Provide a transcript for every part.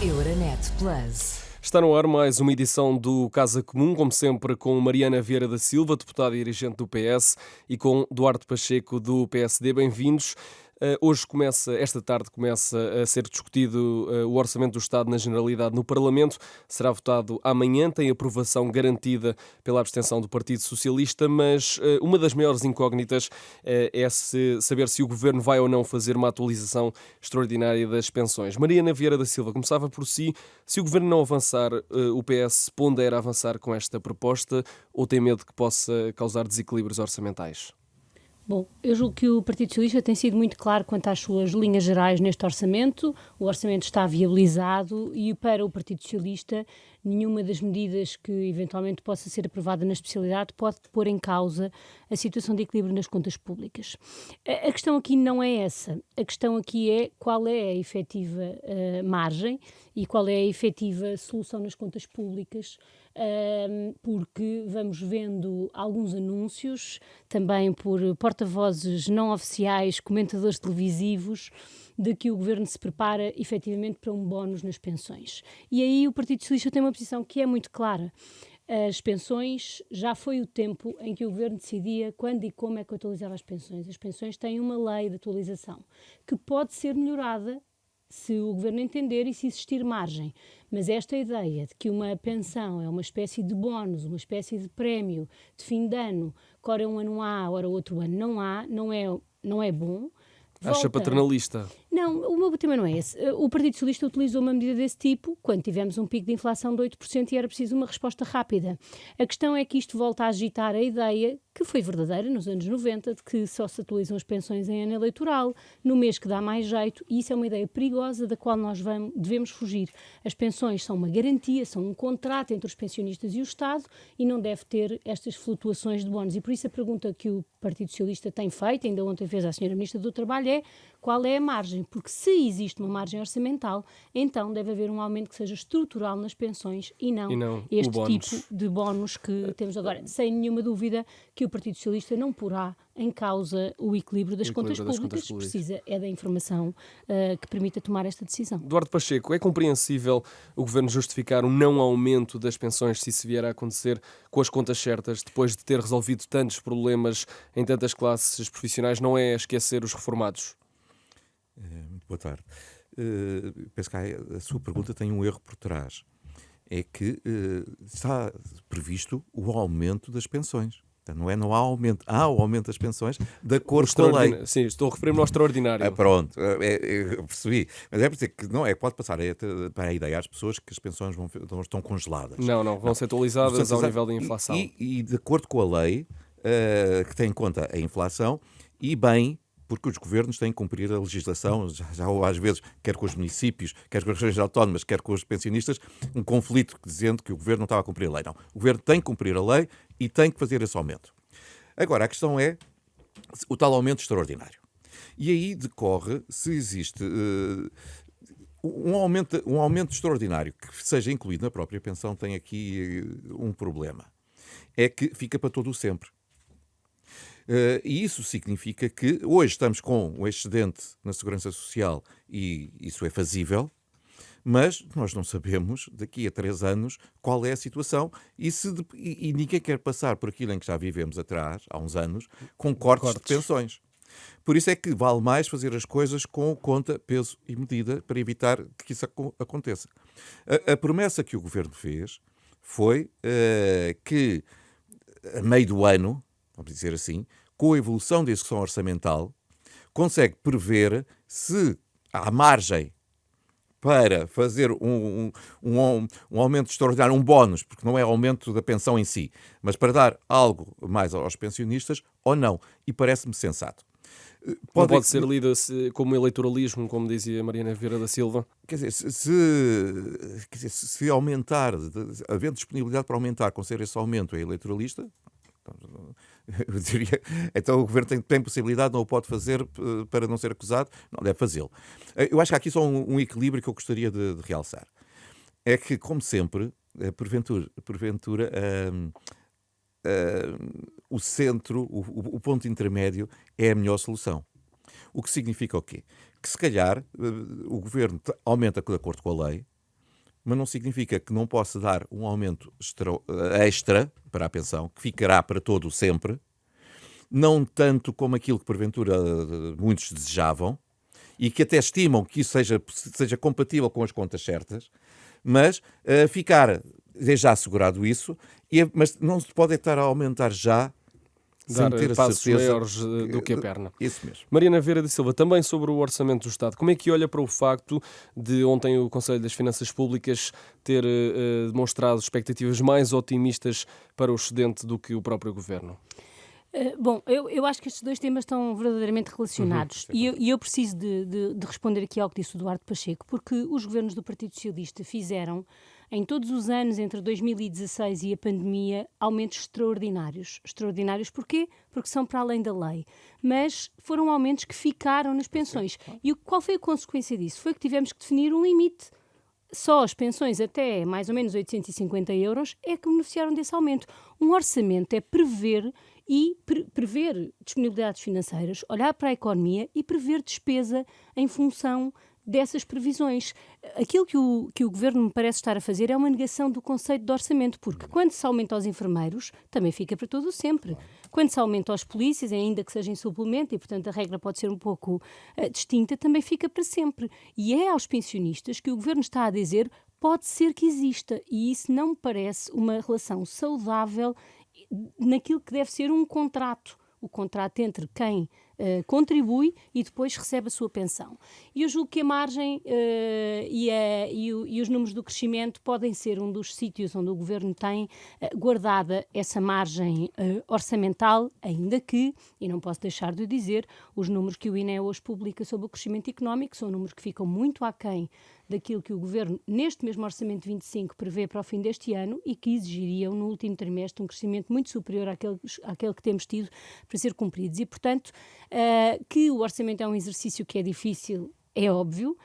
Euronet Plus. Está no ar mais uma edição do Casa Comum, como sempre com Mariana Vieira da Silva, deputada e dirigente do PS, e com Duarte Pacheco do PSD. Bem-vindos. Esta tarde começa a ser discutido o Orçamento do Estado na Generalidade no Parlamento. Será votado amanhã, tem aprovação garantida pela abstenção do Partido Socialista, mas uma das maiores incógnitas é saber se o Governo vai ou não fazer uma atualização extraordinária das pensões. Mariana Vieira da Silva, começava por si. Se o Governo não avançar, o PS pondera avançar com esta proposta ou tem medo que possa causar desequilíbrios orçamentais? Bom, eu julgo que o Partido Socialista tem sido muito claro quanto às suas linhas gerais neste orçamento. O orçamento está viabilizado e, para o Partido Socialista, nenhuma das medidas que eventualmente possa ser aprovada na especialidade pode pôr em causa a situação de equilíbrio nas contas públicas. A questão aqui não é essa. A questão aqui é qual é a efetiva margem e qual é a efetiva solução nas contas públicas, porque vamos vendo alguns anúncios, também por porta-vozes não oficiais, comentadores televisivos, de que o Governo se prepara efetivamente para um bónus nas pensões. E aí o Partido Socialista tem uma posição que é muito clara. As pensões, já foi o tempo em que o Governo decidia quando e como é que atualizava as pensões. As pensões têm uma lei de atualização que pode ser melhorada se o Governo entender e se existir margem. Mas esta ideia de que uma pensão é uma espécie de bónus, uma espécie de prémio de fim de ano, que ora um ano há, ora outro ano não há, não é bom. Acha paternalista? Não, o meu tema não é esse. O Partido Socialista utilizou uma medida desse tipo quando tivemos um pico de inflação de 8% e era preciso uma resposta rápida. A questão é que isto volta a agitar a ideia, que foi verdadeira nos anos 90, de que só se atualizam as pensões em ano eleitoral, no mês que dá mais jeito, e isso é uma ideia perigosa da qual nós devemos fugir. As pensões são uma garantia, são um contrato entre os pensionistas e o Estado e não deve ter estas flutuações de bónus. E por isso a pergunta que o Partido Socialista tem feito, ainda ontem fez à Sra. Ministra do Trabalho, é qual é a margem? Porque se existe uma margem orçamental, então deve haver um aumento que seja estrutural nas pensões e não este tipo de bónus que temos agora. Sem nenhuma dúvida que o Partido Socialista não porá em causa o equilíbrio das contas públicas, precisa é da informação que permita tomar esta decisão. Duarte Pacheco, é compreensível o Governo justificar um não aumento das pensões se isso vier a acontecer com as contas certas, depois de ter resolvido tantos problemas em tantas classes profissionais, não é esquecer os reformados? Muito boa tarde. Penso que a sua pergunta tem um erro por trás. É que está previsto o aumento das pensões. Então, não há aumento. Há o aumento das pensões de acordo com a lei. Sim, estou a referir-me ao extraordinário. Pronto, eu percebi. Mas é por dizer que não é, pode passar para a ideia às pessoas que as pensões estão congeladas. Não, vão ser atualizadas ao nível da inflação. E de acordo com a lei, que tem em conta a inflação, e bem, porque os governos têm que cumprir a legislação, já às vezes, quer com os municípios, quer com as regiões autónomas, quer com os pensionistas, um conflito dizendo que o governo não estava a cumprir a lei. Não, o governo tem que cumprir a lei e tem que fazer esse aumento. Agora, a questão é o tal aumento extraordinário. E aí decorre se existe um aumento extraordinário que seja incluído na própria pensão, tem aqui um problema. É que fica para todo o sempre. E isso significa que hoje estamos com um excedente na Segurança Social e isso é fazível, mas nós não sabemos daqui a 3 anos qual é a situação e ninguém quer passar por aquilo em que já vivemos atrás, há uns anos, com cortes de pensões. Por isso é que vale mais fazer as coisas com conta, peso e medida para evitar que isso aconteça. A promessa que o Governo fez foi que a meio do ano, vamos dizer assim, com a evolução da execução orçamental, consegue prever se há margem para fazer um aumento extraordinário, um bónus, porque não é aumento da pensão em si, mas para dar algo mais aos pensionistas ou não. E parece-me sensato. Não pode ser lido como eleitoralismo, como dizia Mariana Vieira da Silva? Quer dizer, se aumentar, havendo disponibilidade para aumentar, com ser esse aumento é eleitoralista, eu diria, então o Governo tem possibilidade, não o pode fazer para não ser acusado, não deve fazê-lo. Eu acho que há aqui só um equilíbrio que eu gostaria de realçar. É que, como sempre, porventura o centro, o ponto intermédio é a melhor solução. O que significa o quê? Que se calhar o Governo aumenta de acordo com a lei, mas não significa que não possa dar um aumento extra para a pensão, que ficará para todo sempre, não tanto como aquilo que porventura muitos desejavam, e que até estimam que isso seja compatível com as contas certas, mas ficar já assegurado isso, mas não se pode estar a aumentar já sem Dar ter a passos certeza maiores do que a perna. Isso mesmo. Mariana Vieira da Silva, também sobre o Orçamento do Estado. Como é que olha para o facto de ontem o Conselho das Finanças Públicas ter demonstrado expectativas mais otimistas para o excedente do que o próprio Governo? Bom, eu acho que estes dois temas estão verdadeiramente relacionados e eu preciso de responder aqui ao que disse o Duarte Pacheco, porque os governos do Partido Socialista fizeram, em todos os anos entre 2016 e a pandemia, aumentos extraordinários. Extraordinários porquê? Porque são para além da lei. Mas foram aumentos que ficaram nas pensões. E qual foi a consequência disso? Foi que tivemos que definir um limite. Só as pensões até mais ou menos 850 euros é que beneficiaram desse aumento. Um orçamento é prever disponibilidades financeiras, olhar para a economia e prever despesa em função dessas previsões. Aquilo que o Governo me parece estar a fazer é uma negação do conceito de orçamento, porque quando se aumenta aos enfermeiros, também fica para todo o sempre. Quando se aumenta aos polícias, ainda que seja em suplemento, e portanto a regra pode ser um pouco distinta, também fica para sempre. E é aos pensionistas que o Governo está a dizer pode ser que exista, e isso não me parece uma relação saudável naquilo que deve ser um contrato. O contrato entre quem contribui e depois recebe a sua pensão. E eu julgo que a margem e os números do crescimento podem ser um dos sítios onde o Governo tem guardada essa margem orçamental, ainda que, e não posso deixar de dizer, os números que o INE hoje publica sobre o crescimento económico são números que ficam muito aquém daquilo que o Governo, neste mesmo Orçamento 25, prevê para o fim deste ano e que exigiriam, no último trimestre, um crescimento muito superior àquele que temos tido para ser cumpridos. E, portanto, que o orçamento é um exercício que é difícil, é óbvio.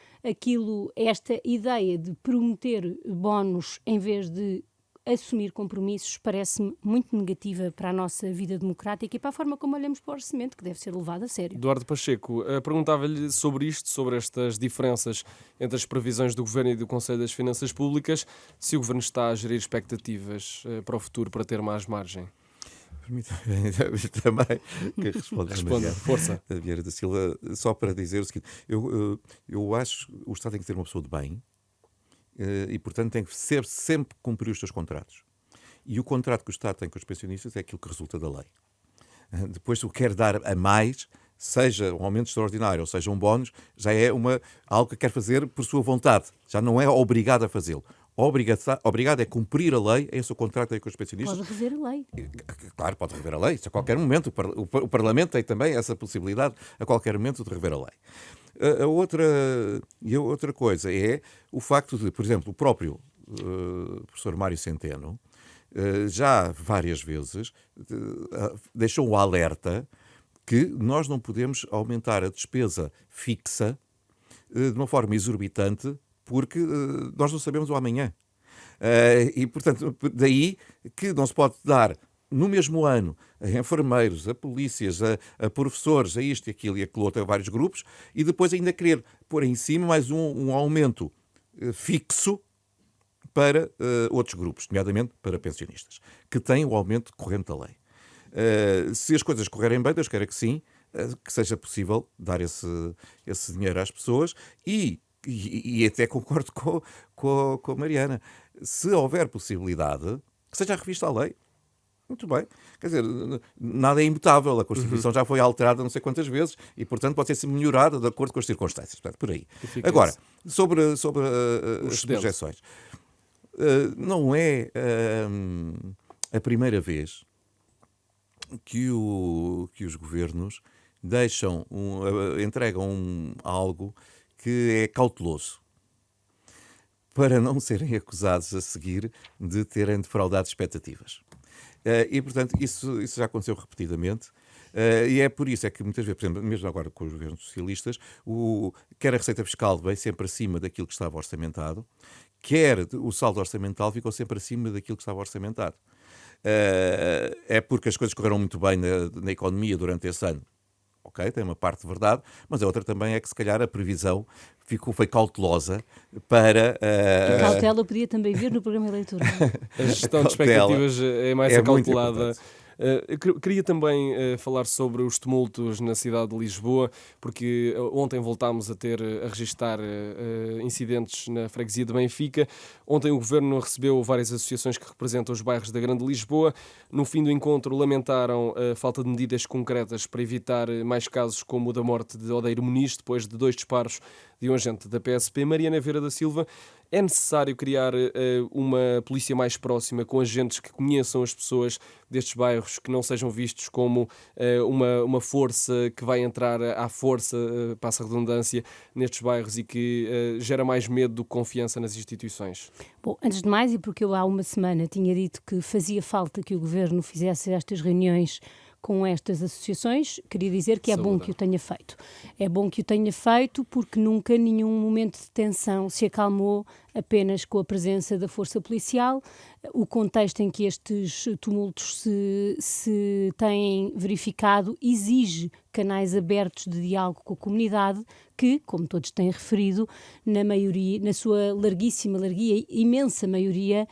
Esta ideia de prometer bónus em vez de assumir compromissos parece-me muito negativa para a nossa vida democrática e para a forma como olhamos para o orçamento, que deve ser levado a sério. Eduardo Pacheco, perguntava-lhe sobre isto, sobre estas diferenças entre as previsões do Governo e do Conselho das Finanças Públicas, se o Governo está a gerir expectativas para o futuro, para ter mais margem. Permita-me também que responda força. A Vieira da Silva, só para dizer o seguinte, eu acho que o Estado tem que ter uma pessoa de bem e, portanto, tem que sempre cumprir os seus contratos. E o contrato que o Estado tem com os pensionistas é aquilo que resulta da lei. Depois, o que quer dar a mais, seja um aumento extraordinário ou seja um bónus, já é algo que quer fazer por sua vontade, já não é obrigado a fazê-lo. Obrigado é cumprir a lei, é esse o contrato aí com os pensionistas. Pode rever a lei. Claro, pode rever a lei, isso a qualquer momento. O Parlamento tem também essa possibilidade a qualquer momento de rever a lei. A outra coisa é o facto de, por exemplo, o próprio professor Mário Centeno já várias vezes deixou o alerta que nós não podemos aumentar a despesa fixa de uma forma exorbitante porque nós não sabemos o amanhã. E, portanto, daí que não se pode dar, no mesmo ano, a enfermeiros, a polícias, a professores, a isto e aquilo e aquilo outro, a vários grupos, e depois ainda querer pôr em cima mais um aumento fixo para outros grupos, nomeadamente para pensionistas, que têm o aumento corrente da lei. Se as coisas correrem bem, Deus queira que sim, que seja possível dar esse dinheiro às pessoas e até concordo com a Mariana. Se houver possibilidade, que seja revista a lei. Muito bem. Quer dizer, nada é imutável. A Constituição já foi alterada não sei quantas vezes e, portanto, pode ser melhorada de acordo com as circunstâncias. Portanto, por aí. Agora, sobre as projeções. Não é a primeira vez que os governos entregam algo que é cauteloso, para não serem acusados a seguir de terem defraudado expectativas. E, portanto, isso já aconteceu repetidamente. E é por isso que muitas vezes, por exemplo, mesmo agora com os governos socialistas, quer a receita fiscal veio sempre acima daquilo que estava orçamentado, quer o saldo orçamental ficou sempre acima daquilo que estava orçamentado. É porque as coisas correram muito bem na economia durante esse ano. ok, tem uma parte de verdade, mas a outra também é que se calhar a previsão foi cautelosa para... A cautela podia também vir no programa eleitoral. A gestão de expectativas é mais muito acautelada. importante. Eu queria também falar sobre os tumultos na cidade de Lisboa, porque ontem voltámos a registar incidentes na freguesia de Benfica. Ontem o Governo recebeu várias associações que representam os bairros da Grande Lisboa. No fim do encontro lamentaram a falta de medidas concretas para evitar mais casos como o da morte de Odeiro Muniz, depois de 2 disparos de um agente da PSP. Mariana Vieira da Silva, é necessário criar uma polícia mais próxima, com agentes que conheçam as pessoas destes bairros, que não sejam vistos como uma força que vai entrar à força, passa a redundância, nestes bairros e que gera mais medo do que confiança nas instituições? Bom, antes de mais, e porque eu há uma semana tinha dito que fazia falta que o Governo fizesse estas reuniões com estas associações, queria dizer que é bom que o tenha feito. É bom que o tenha feito porque nunca nenhum momento de tensão se acalmou apenas com a presença da força policial. O contexto em que estes tumultos se têm verificado exige canais abertos de diálogo com a comunidade que, como todos têm referido, na sua imensa maioria,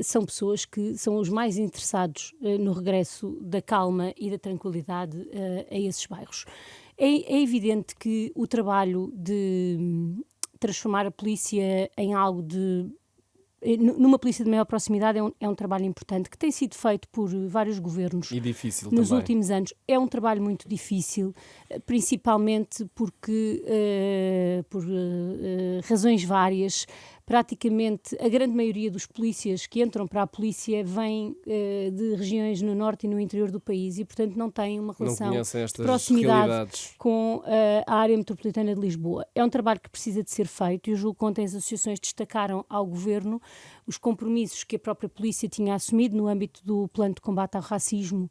são pessoas que são os mais interessados no regresso da calma e da tranquilidade a esses bairros. É evidente que o trabalho de transformar a polícia em algo numa polícia de maior proximidade é um trabalho importante que tem sido feito por vários governos E difícil nos também. últimos anos. É um trabalho muito difícil, principalmente porque, por razões várias, praticamente a grande maioria dos polícias que entram para a polícia vêm de regiões no norte e no interior do país e, portanto, não têm uma relação Não conhecem de estas proximidade realidades. com a área metropolitana de Lisboa. É um trabalho que precisa de ser feito e eu julgo que ontem as associações destacaram ao Governo os compromissos que a própria polícia tinha assumido no âmbito do plano de combate ao racismo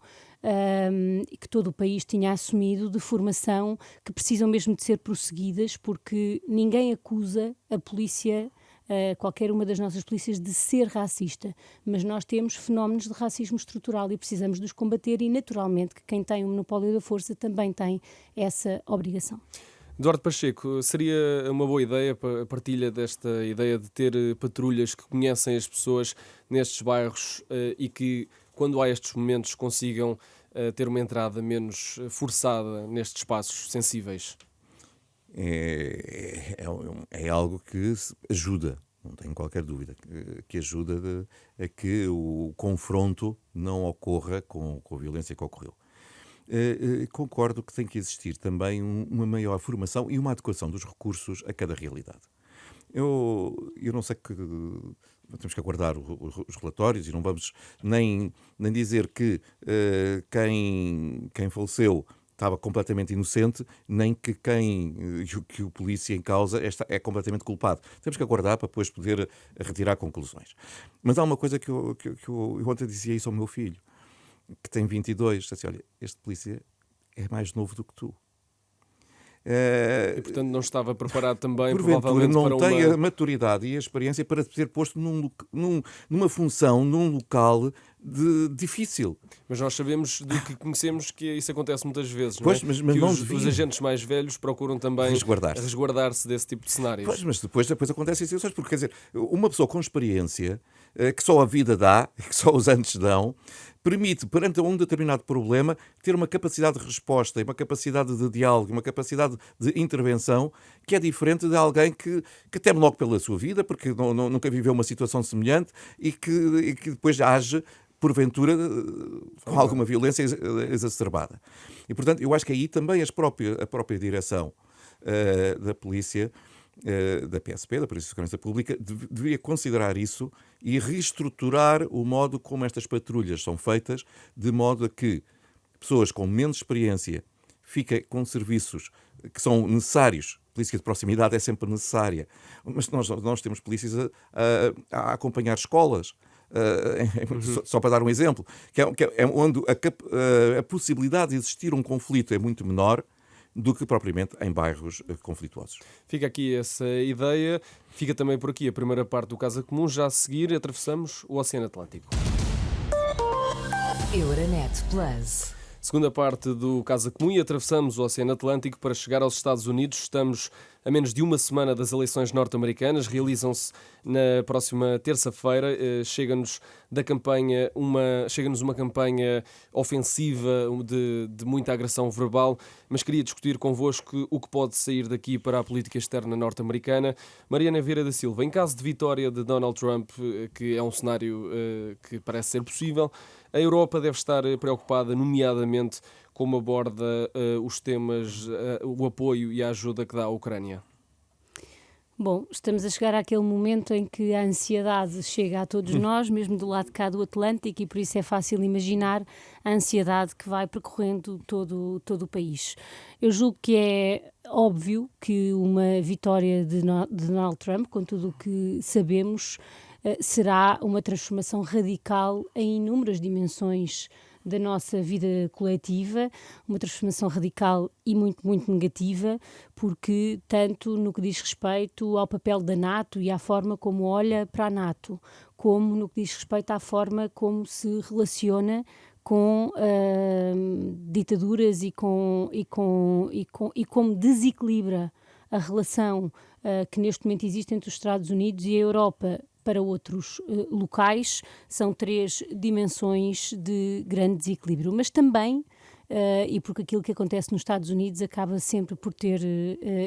e que todo o país tinha assumido, de formação, que precisam mesmo de ser prosseguidas, porque ninguém acusa a polícia, qualquer uma das nossas polícias, de ser racista, mas nós temos fenómenos de racismo estrutural e precisamos de os combater e, naturalmente, que quem tem o monopólio da força também tem essa obrigação. Eduardo Pacheco, seria uma boa ideia, a partilha desta ideia de ter patrulhas que conhecem as pessoas nestes bairros e que, quando há estes momentos, consigam ter uma entrada menos forçada nestes espaços sensíveis? É algo que ajuda, não tenho qualquer dúvida, que ajuda a que o confronto não ocorra com a violência que ocorreu. Concordo que tem que existir também uma maior formação e uma adequação dos recursos a cada realidade. Eu não sei que temos que aguardar os relatórios e não vamos nem dizer que quem faleceu estava completamente inocente, nem que que o polícia em causa é completamente culpado. Temos que aguardar para depois poder retirar conclusões. Mas há uma coisa que eu ontem dizia isso ao meu filho, que tem 22, disse assim, olha, este polícia é mais novo do que tu. E, portanto, não estava preparado também, Porventura, provavelmente, não para tem a maturidade e a experiência para ser posto numa função, num local difícil. Mas nós sabemos do que conhecemos que isso acontece muitas vezes, Pois, não é? mas Que não os devia. agentes mais velhos procuram também resguardar-se desse tipo de cenários. Pois, mas depois acontecem situações, porque, quer dizer, uma pessoa com experiência, que só a vida dá, que só os anos dão, permite, perante um determinado problema, ter uma capacidade de resposta, uma capacidade de diálogo, uma capacidade de intervenção que é diferente de alguém que teme logo pela sua vida, porque nunca viveu uma situação semelhante e que depois age, porventura, com alguma violência exacerbada. E, portanto, eu acho que aí também a própria direção da polícia, da PSP, da Polícia de Segurança Pública, devia considerar isso e reestruturar o modo como estas patrulhas são feitas, de modo a que pessoas com menos experiência fiquem com serviços que são necessários. A polícia de proximidade é sempre necessária, mas nós temos polícias a acompanhar escolas, só para dar um exemplo, que é onde a possibilidade de existir um conflito é muito menor do que propriamente em bairros conflituosos. Fica aqui essa ideia. Fica também por aqui a primeira parte do Casa Comum. Já a seguir atravessamos o Oceano Atlântico. Euronet Plus. Segunda parte do Casa Comum e atravessamos o Oceano Atlântico para chegar aos Estados Unidos. Estamos a menos de uma semana das eleições norte-americanas. Realizam-se na próxima terça-feira. Chega-nos uma campanha ofensiva de muita agressão verbal, mas queria discutir convosco o que pode sair daqui para a política externa norte-americana. Mariana Vieira da Silva, em caso de vitória de Donald Trump, que é um cenário que parece ser possível, a Europa deve estar preocupada, nomeadamente, como aborda os temas, o apoio e a ajuda que dá à Ucrânia. Bom, estamos a chegar àquele momento em que a ansiedade chega a todos nós, mesmo do lado de cá do Atlântico, e por isso é fácil imaginar a ansiedade que vai percorrendo todo o país. Eu julgo que é óbvio que uma vitória de Donald Trump, com tudo o que sabemos, será uma transformação radical em inúmeras dimensões da nossa vida coletiva, uma transformação radical e muito, muito negativa, porque tanto no que diz respeito ao papel da NATO e à forma como olha para a NATO, como no que diz respeito à forma como se relaciona com ditaduras e como desequilibra a relação que neste momento existe entre os Estados Unidos e a Europa para outros locais, são 3 dimensões de grande desequilíbrio. Mas também, e porque aquilo que acontece nos Estados Unidos acaba sempre por ter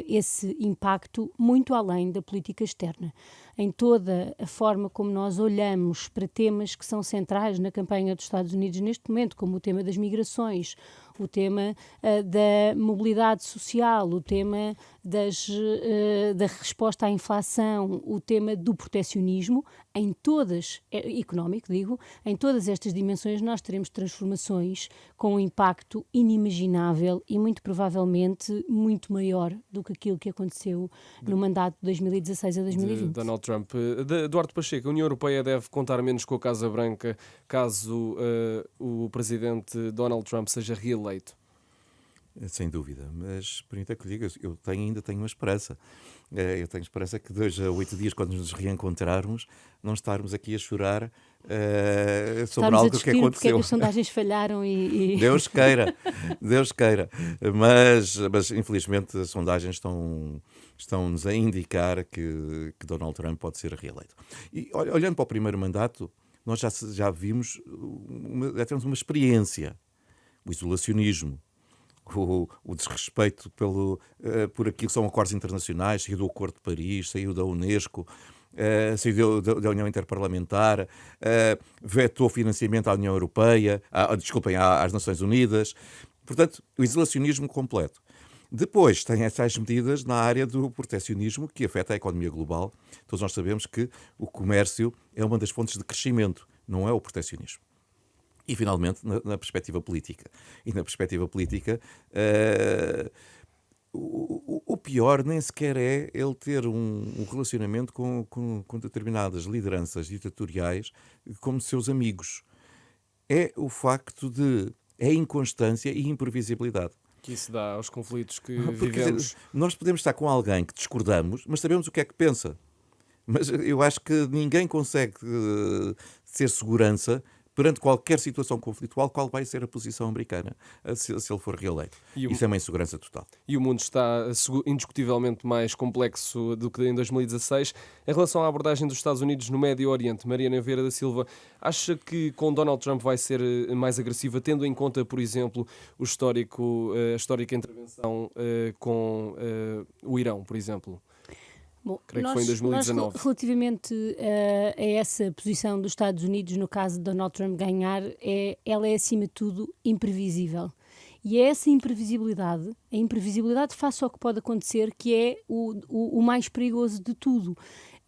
esse impacto muito além da política externa. Em toda a forma como nós olhamos para temas que são centrais na campanha dos Estados Unidos neste momento, como o tema das migrações, o tema da mobilidade social, o tema da resposta à inflação, o tema do protecionismo, económico, em todas estas dimensões nós teremos transformações com um impacto inimaginável e muito provavelmente muito maior do que aquilo que aconteceu no mandato de 2016 a 2020. De Donald Trump. Duarte Pacheco, a União Europeia deve contar menos com a Casa Branca caso o presidente Donald Trump seja reeleito? Sem dúvida, mas permita que eu diga, eu ainda tenho uma esperança. Eu tenho esperança que 2 a 8 dias, quando nos reencontrarmos, não estarmos aqui a chorar sobre algo que aconteceu. Porque é que as sondagens falharam e... Deus queira, Deus queira. Mas infelizmente as sondagens estão-nos a indicar que Donald Trump pode ser reeleito. E olhando para o primeiro mandato, nós já vimos, já temos uma experiência, o isolacionismo, o desrespeito por aquilo que são acordos internacionais, saiu do Acordo de Paris, saiu da Unesco, saiu da União Interparlamentar, vetou financiamento à União Europeia, às Nações Unidas. Portanto, o isolacionismo completo. Depois tem essas medidas na área do protecionismo que afeta a economia global. Todos nós sabemos que o comércio é uma das fontes de crescimento, não é o protecionismo. E, finalmente, na perspectiva política. E na perspectiva política, o pior nem sequer é ele ter um relacionamento com determinadas lideranças ditatoriais como seus amigos. É o facto é a inconstância e imprevisibilidade. Que isso dá aos conflitos que vivemos. Nós podemos estar com alguém que discordamos, mas sabemos o que é que pensa. Mas eu acho que ninguém consegue ter segurança perante qualquer situação conflitual, qual vai ser a posição americana se ele for reeleito. Isso é uma insegurança total. E o mundo está indiscutivelmente mais complexo do que em 2016. Em relação à abordagem dos Estados Unidos no Médio Oriente, Mariana Vieira da Silva, acha que com Donald Trump vai ser mais agressiva, tendo em conta, por exemplo, a histórica intervenção com o Irão, por exemplo? Bom, creio que foi em 2019. Relativamente a essa posição dos Estados Unidos, no caso de Donald Trump ganhar, ela é, acima de tudo, imprevisível. E é essa imprevisibilidade, a imprevisibilidade face ao que pode acontecer, que é o mais perigoso de tudo.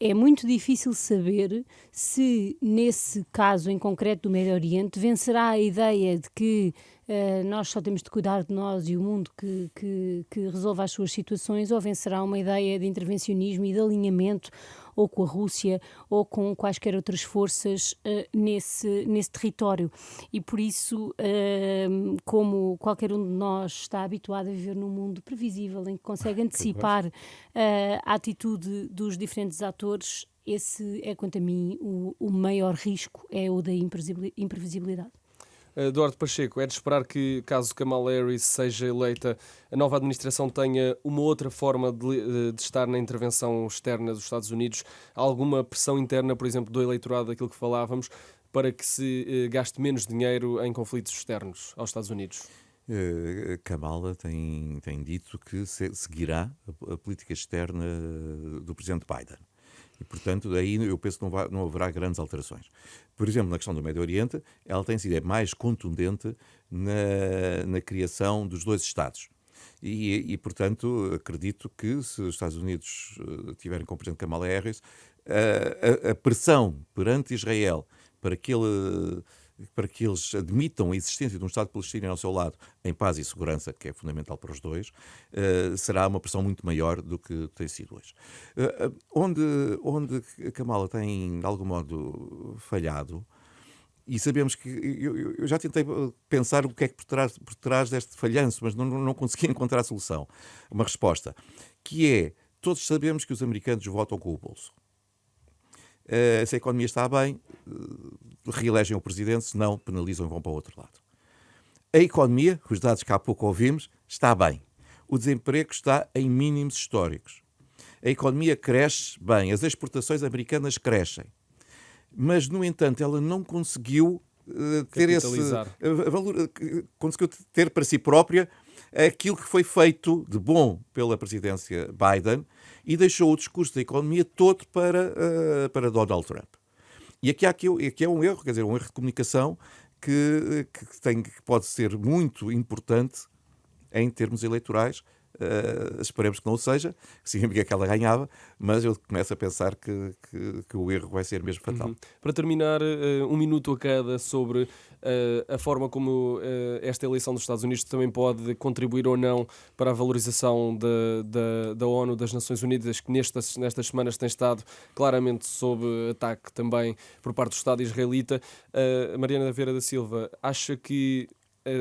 É muito difícil saber se, nesse caso em concreto do Médio Oriente, vencerá a ideia de que nós só temos de cuidar de nós e o mundo que resolva as suas situações, ou vencerá uma ideia de intervencionismo e de alinhamento ou com a Rússia ou com quaisquer outras forças nesse território. E por isso, como qualquer um de nós está habituado a viver num mundo previsível, em que consegue antecipar a atitude dos diferentes atores, esse é, quanto a mim, o maior risco é o da imprevisibilidade. Duarte Pacheco, é de esperar que, caso Kamala Harris seja eleita, a nova administração tenha uma outra forma de estar na intervenção externa dos Estados Unidos? Há alguma pressão interna, por exemplo, do eleitorado, daquilo que falávamos, para que se gaste menos dinheiro em conflitos externos aos Estados Unidos? Kamala tem dito que seguirá a política externa do presidente Biden. E, portanto, daí eu penso que não haverá grandes alterações. Por exemplo, na questão do Médio Oriente, ela tem sido mais contundente na criação dos dois Estados. E, portanto, acredito que se os Estados Unidos tiverem como presidente Kamala Harris, a pressão perante Israel para que eles admitam a existência de um Estado palestiniano ao seu lado, em paz e segurança, que é fundamental para os dois, será uma pressão muito maior do que tem sido hoje. Onde Kamala tem, de algum modo, falhado, e sabemos que... Eu já tentei pensar o que é que por trás deste falhanço, mas não consegui encontrar a solução, uma resposta, que é, todos sabemos que os americanos votam com o bolso. Se a economia está bem, reelegem o presidente, se não, penalizam e vão para o outro lado. A economia, os dados que há pouco ouvimos, está bem. O desemprego está em mínimos históricos. A economia cresce bem, as exportações americanas crescem. Mas, no entanto, ela não conseguiu ter conseguiu ter para si própria aquilo que foi feito de bom pela presidência Biden e deixou o discurso da economia todo para Donald Trump. E aqui é um erro, quer dizer, um erro de comunicação que pode ser muito importante em termos eleitorais. Esperemos que não o seja, significa que ela ganhava, mas eu começo a pensar que o erro vai ser mesmo fatal. Para terminar, um minuto a cada sobre a forma como esta eleição dos Estados Unidos também pode contribuir ou não para a valorização da ONU, das Nações Unidas, que nestas semanas tem estado claramente sob ataque também por parte do Estado israelita. Mariana Vieira da Silva, acha que,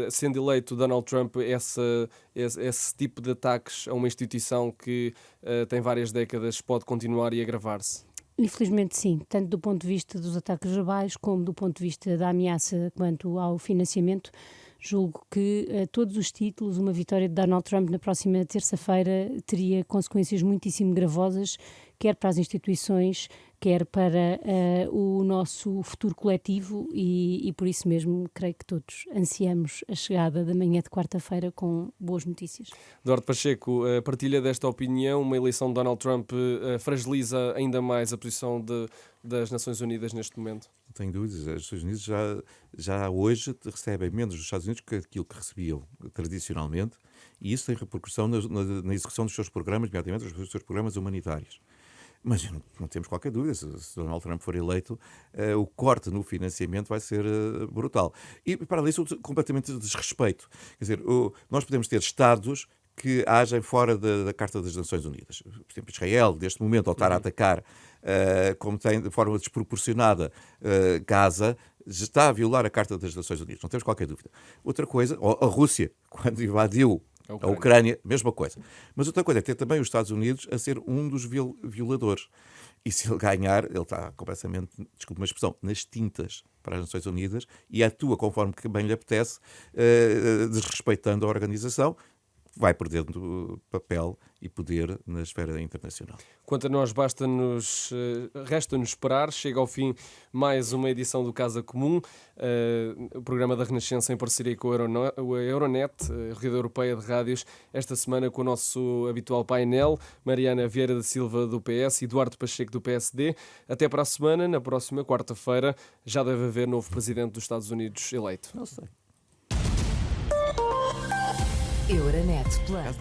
sendo eleito Donald Trump, esse tipo de ataques a uma instituição que tem várias décadas pode continuar e agravar-se? Infelizmente sim, tanto do ponto de vista dos ataques verbais como do ponto de vista da ameaça quanto ao financiamento. Julgo que a todos os títulos uma vitória de Donald Trump na próxima terça-feira teria consequências muitíssimo gravosas, quer para as instituições, quer para o nosso futuro coletivo e por isso mesmo creio que todos ansiamos a chegada da manhã de quarta-feira com boas notícias. Duarte Pacheco, partilha desta opinião? Uma eleição de Donald Trump fragiliza ainda mais a posição das Nações Unidas neste momento? Não tenho dúvidas, as Nações Unidas já hoje recebem menos dos Estados Unidos que aquilo que recebiam tradicionalmente, e isso tem repercussão na execução dos seus programas, nomeadamente dos seus programas humanitários. Mas não temos qualquer dúvida, se Donald Trump for eleito, o corte no financiamento vai ser brutal. E, para além disso, completamente desrespeito. Quer dizer, nós podemos ter Estados que agem fora da Carta das Nações Unidas. Por exemplo, Israel, neste momento, ao estar a atacar, como tem de forma desproporcionada, Gaza, está a violar a Carta das Nações Unidas. Não temos qualquer dúvida. Outra coisa, a Rússia, quando invadiu a Ucrânia, mesma coisa. Mas outra coisa é ter também os Estados Unidos a ser um dos violadores. E se ele ganhar, ele está completamente, desculpe uma expressão, nas tintas para as Nações Unidas e atua conforme que bem lhe apetece, desrespeitando a organização, vai perdendo papel e poder na esfera internacional. Quanto a nós, resta-nos esperar. Chega ao fim mais uma edição do Casa Comum, o programa da Renascença em parceria com a Euronet, a Rede Europeia de Rádios, esta semana com o nosso habitual painel, Mariana Vieira da Silva do PS e Duarte Pacheco do PSD. Até para a semana, na próxima quarta-feira, já deve haver novo presidente dos Estados Unidos eleito. Não sei. Euronet Plus.